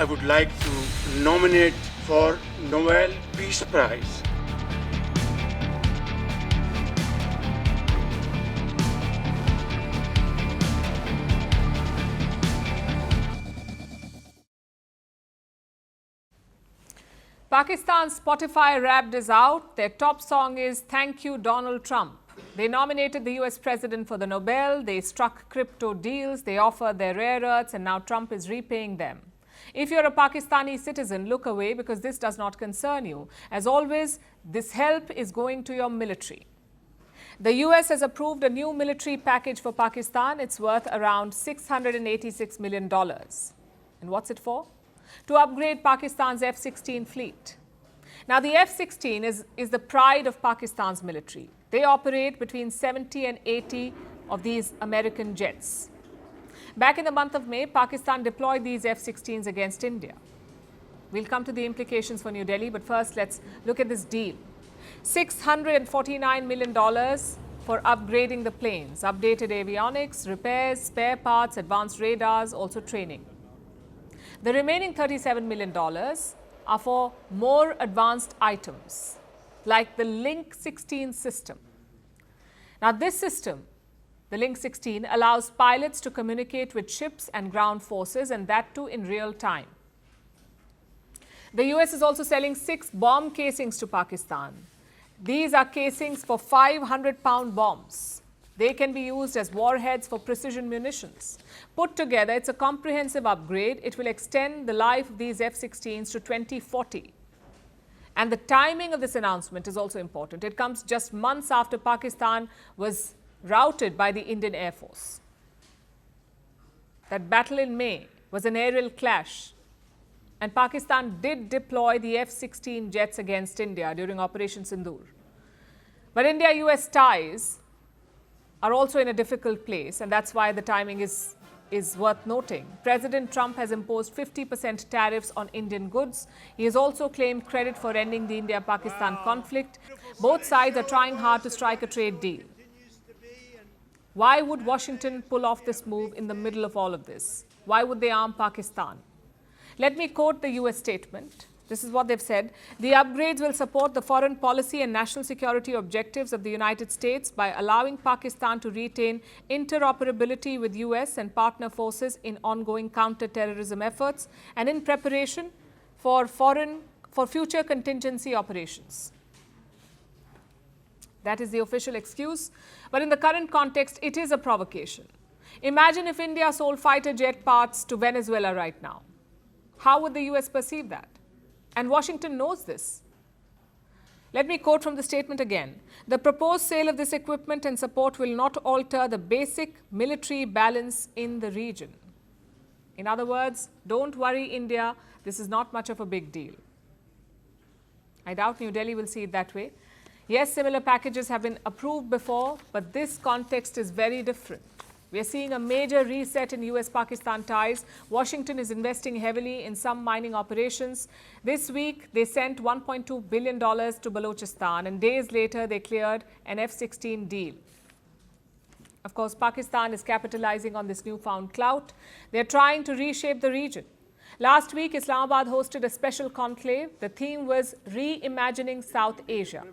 I would like to nominate for Nobel Peace Prize. Pakistan's Spotify Wrapped is out. Their top song is Thank You Donald Trump. They nominated the US president for the Nobel, they struck crypto deals, they offered their rare earths, and now Trump is repaying them. If you're a Pakistani citizen, look away because this does not concern you. As always, this help is going to your military. The US has approved a new military package for Pakistan. It's worth around $686 million. And what's it for? To upgrade Pakistan's F-16 fleet. Now, the F-16 is the pride of Pakistan's military. They operate between 70 and 80 of these American jets. Back in the month of May, Pakistan deployed these F-16s against India. We'll come to the implications for New Delhi, but first let's look at this deal. $649 million for upgrading the planes, updated avionics, repairs, spare parts, advanced radars, also training. The remaining $37 million are for more advanced items, like the Link 16 system. Now, this system, the Link 16, allows pilots to communicate with ships and ground forces, and that too in real time. The US is also selling 6 bomb casings to Pakistan. These are casings for 500-pound bombs. They can be used as warheads for precision munitions. Put together, it's a comprehensive upgrade. It will extend the life of these F-16s to 2040. And the timing of this announcement is also important. It comes just months after Pakistan was routed by the Indian Air Force. That battle in May was an aerial clash. And Pakistan did deploy the F-16 jets against India during Operation Sindoor. But India-US ties are also in a difficult place, and that's why the timing is worth noting. President Trump has imposed 50% tariffs on Indian goods. He has also claimed credit for ending the India-Pakistan conflict. Both sides are trying hard to strike a trade deal. Why would Washington pull off this move in the middle of all of this? Why would they arm Pakistan? Let me quote the US statement. This is what they've said. The upgrades will support the foreign policy and national security objectives of the United States by allowing Pakistan to retain interoperability with US and partner forces in ongoing counter-terrorism efforts and in preparation for future contingency operations. That is the official excuse. But in the current context, it is a provocation. Imagine if India sold fighter jet parts to Venezuela right now. How would the US perceive that? And Washington knows this. Let me quote from the statement again. The proposed sale of this equipment and support will not alter the basic military balance in the region. In other words, don't worry, India, this is not much of a big deal. I doubt New Delhi will see it that way. Yes, similar packages have been approved before, but this context is very different. We are seeing a major reset in US-Pakistan ties. Washington is investing heavily in some mining operations. This week, they sent $1.2 billion to Balochistan, and days later, they cleared an F-16 deal. Of course, Pakistan is capitalizing on this newfound clout. They're trying to reshape the region. Last week, Islamabad hosted a special conclave. The theme was Reimagining South Asia.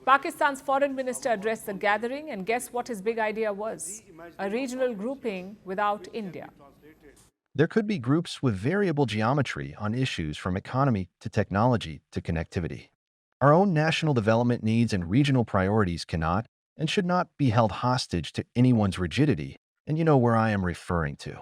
Pakistan's foreign minister addressed the gathering, and guess what his big idea was? A regional grouping without India. There could be groups with variable geometry on issues from economy to technology to connectivity. Our own national development needs and regional priorities cannot and should not be held hostage to anyone's rigidity, and you know where I am referring to.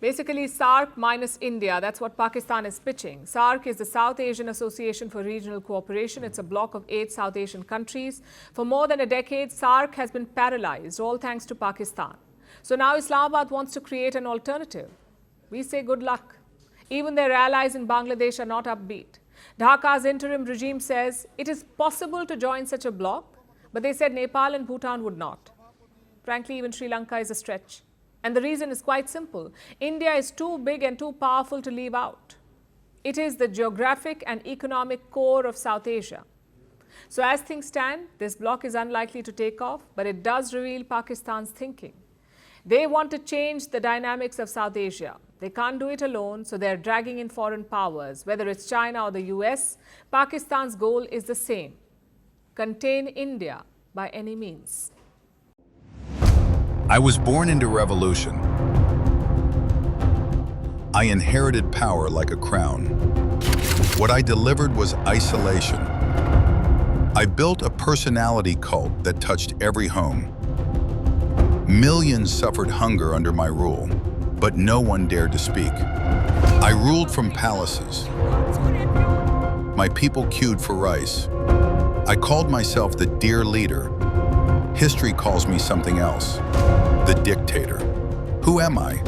Basically, SAARC minus India, that's what Pakistan is pitching. SAARC is the South Asian Association for Regional Cooperation. It's a bloc of 8 South Asian countries. For more than a decade, SAARC has been paralyzed, all thanks to Pakistan. So now Islamabad wants to create an alternative. We say good luck. Even their allies in Bangladesh are not upbeat. Dhaka's interim regime says it is possible to join such a bloc, but they said Nepal and Bhutan would not. Frankly, even Sri Lanka is a stretch. And the reason is quite simple. India is too big and too powerful to leave out. It is the geographic and economic core of South Asia. So as things stand, this bloc is unlikely to take off, but it does reveal Pakistan's thinking. They want to change the dynamics of South Asia. They can't do it alone, so they're dragging in foreign powers. Whether it's China or the US, Pakistan's goal is the same: contain India by any means. I was born into revolution. I inherited power like a crown. What I delivered was isolation. I built a personality cult that touched every home. Millions suffered hunger under my rule, but no one dared to speak. I ruled from palaces. My people queued for rice. I called myself the dear leader. History calls me something else, the dictator. Who am I?